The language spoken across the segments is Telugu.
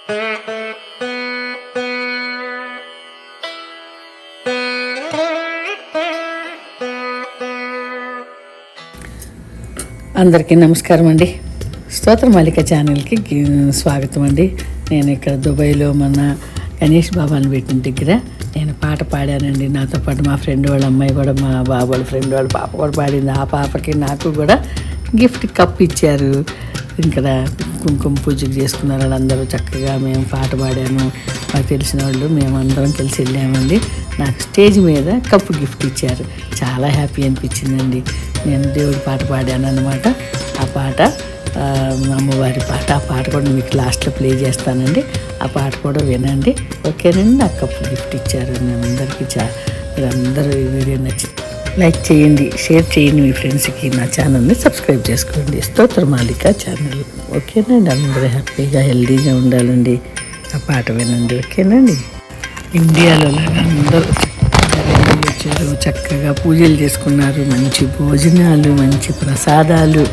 అందరికీ నమస్కారం అండి. స్తోత్రమాలిక ఛానల్కి స్వాగతం అండి. నేను ఇక్కడ దుబాయ్లో మన గణేష్ బాబాని పెట్టిన దగ్గర నేను పాట పాడానండి. నాతో పాటు మా ఫ్రెండ్ వాళ్ళ అమ్మాయి కూడా, మా బాబు వాళ్ళ ఫ్రెండ్ వాళ్ళ పాప కూడా పాడింది. ఆ పాపకి నాకు కూడా గిఫ్ట్ కప్ ఇచ్చారు. ఇక్కడ కుంకుమ పూజకు చేసుకున్నారు వాళ్ళందరూ. చక్కగా మేము పాట పాడాము. మాకు తెలిసిన వాళ్ళు మేమందరం కలిసి వెళ్ళామండి. నాకు స్టేజ్ మీద కప్పు గిఫ్ట్ ఇచ్చారు. చాలా హ్యాపీ అనిపించిందండి. నేను దేవుడి పాట పాడాను అన్నమాట. ఆ పాట అమ్మవారి పాట. ఆ పాట కూడా మీకు లాస్ట్లో ప్లే చేస్తానండి. ఆ పాట కూడా వినండి, ఓకేనండి. నాకు కప్పు గిఫ్ట్ ఇచ్చారు. నేను అందరికీ మీరందరూ ఈ వీడియో నచ్చి లైక్ చేయండి, షేర్ చేయండి మీ ఫ్రెండ్స్కి. నా ఛానల్ని సబ్స్క్రైబ్ చేసుకోండి, స్తోత్రమాలిక ఛానల్. ఓకేనండి. అందరూ హ్యాపీగా హెల్దీగా ఉండాలండి. ఆ పాట వినండి, ఓకేనండి. ఇండియాలో లాగా అందరూ వచ్చారు, చక్కగా పూజలు చేసుకున్నారు, మంచి భోజనాలు, మంచి ప్రసాదాలు.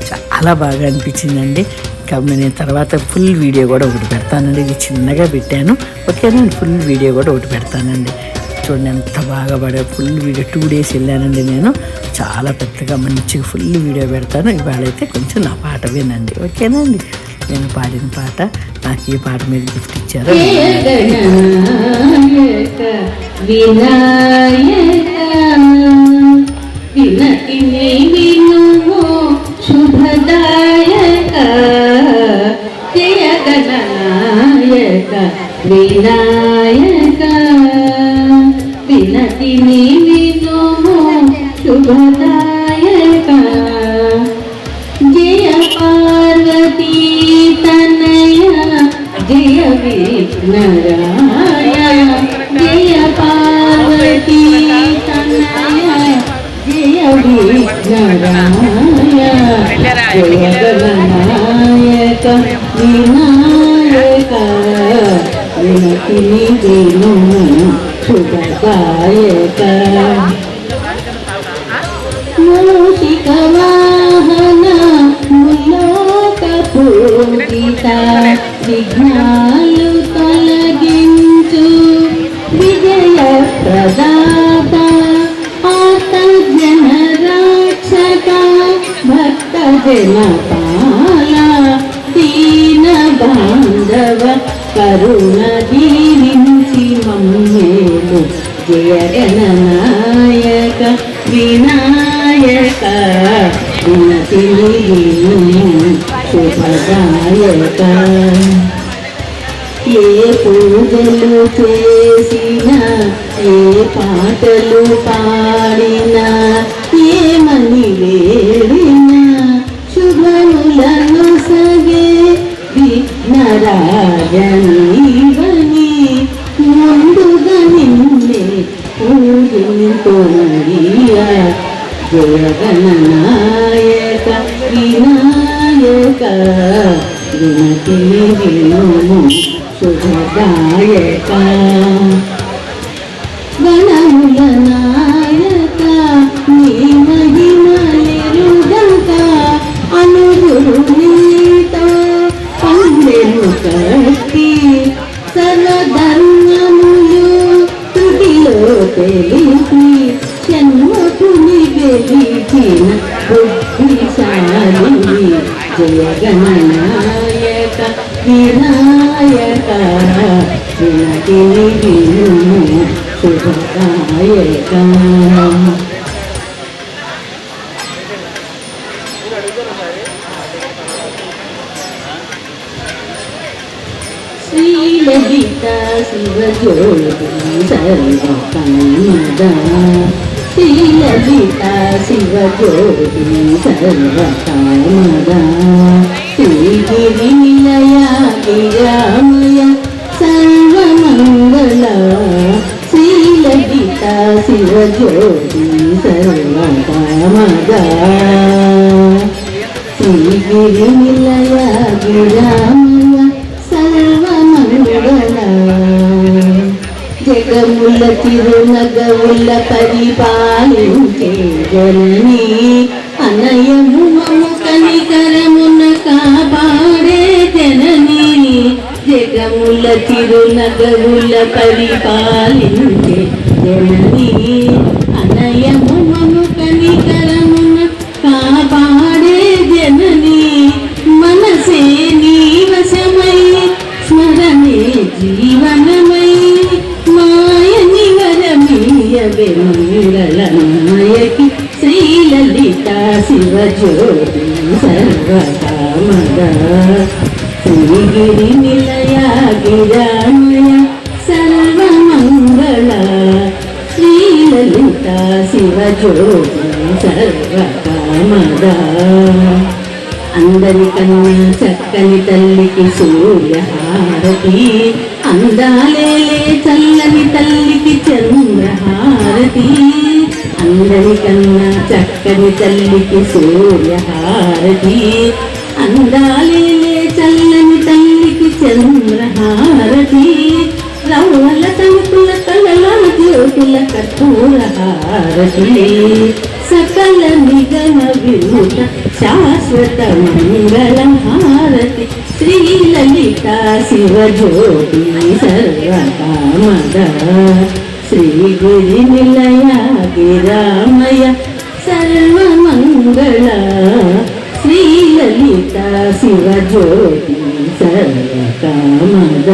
చాలా బాగా అనిపించిందండి. ఇంకా నేను తర్వాత ఫుల్ వీడియో కూడా ఒకటి పెడతానండి. ఇది చిన్నగా పెట్టాను, ఓకేనండి. ఫుల్ వీడియో కూడా ఒకటి పెడతానండి. చూడండి ఎంత బాగా పడే ఫుల్ వీడియో. 2 days వెళ్ళానండి నేను. చాలా పెద్దగా మంచిగా ఫుల్ వీడియో పెడతాను. ఇవాళైతే కొంచెం నా పాట వినండి, ఓకేనండి. నేను పాడిన పాట, నాకు ఈ పాట మీద గిఫ్ట్ ఇచ్చారు. శుభదాయక జయ గణనాయక వినాయక వినతిని వినుము శుభదాయక జయ పార్వతీ తనయ జయ విఘ్నరాయ జయ పార్వతీ తనయ జయ విఘ్నరాయ జయ గణనాయక వినాయక వినతిని వినుము శుభదాయక మూషిక వాహన ములోక పూజిత విఘ్నాలు తొలగించు విజయ ప్రదాత ఆర్తజన రక్షక భక్త జన పాల దీన బాంధవ కరుణ దీవించి మమ్మేలు జయ గణనాయక వినాయక వినతిని వినుము శుభదాయక ఏ పూజలు చేసినా ఏ పాటలు పాడినా ఏమని వేడినా శుభములను సగే విఘ్నరాజనీవని ముందుగా నిన్నే పూజింతుమరియా జయ గణనాయక వినాయక వినతిని వినుము శుభదాయక గణముల నాయక నీ మహిమలెరుగక అనుగురు నీతో పందెము కట్టి సర్వధర్మములు తుటిలో తెలిసి షణ్ముఖుని గెలిచిన బుద్ధిశాలి జయ గణనాయక వినాయక వినతిని వినుము శుభదాయక శ్రీలలిత శివజ్యోతి సర్వకామద శ్రీలలిత శివజ్యోతి సర్వకామద శ్రీగిరి నిలయ గిరామయ సర్వమంగళ శ్రీలలిత శివజ్యోతి సర్వకామద శ్రీగిరి నిలయ గిరామయ సర్వమంగళ జగముల తిరునగవుల పరిపాలించే జనని అనయము మము కనికరమున కాపాడే జనని జగముల చిరునగవుల పరిపాలించే జనని అనయమును కనికరమున కాపాడే జనని మనసే నీవశమై స్మరణే జీవనమై మాయని వరమీయవే మంగళనాయకి శ్రీలలిత శివజ్యోతి సర్వకామద శ్రీగిరి నిలయ గిరామయ సర్వమంగళ శ్రీలలిత శివజ్యోతి సర్వకామద అందరికన్నా చక్కని తల్లికి సూర్యహారతి అందాలేలే చల్లని తల్లికి చంద్రహారతి అందరికన్నా చక్కని తల్లికి సూర్యహారతి అందాలేలే చల్లని తల్లికి చంద్రహారతి రవ్వల తలుపుల కలల జ్యోతుల కర్పూరహారతి సకల నిగమ విముత శాశ్వత మంగళహారతి శ్రీలలిత శివజ్యోతి సర్వకామద శ్రీగిరి నిలయ గిరామయ సర్వమంగళ శ్రీలలిత శివజ్యోతి సర్వకామద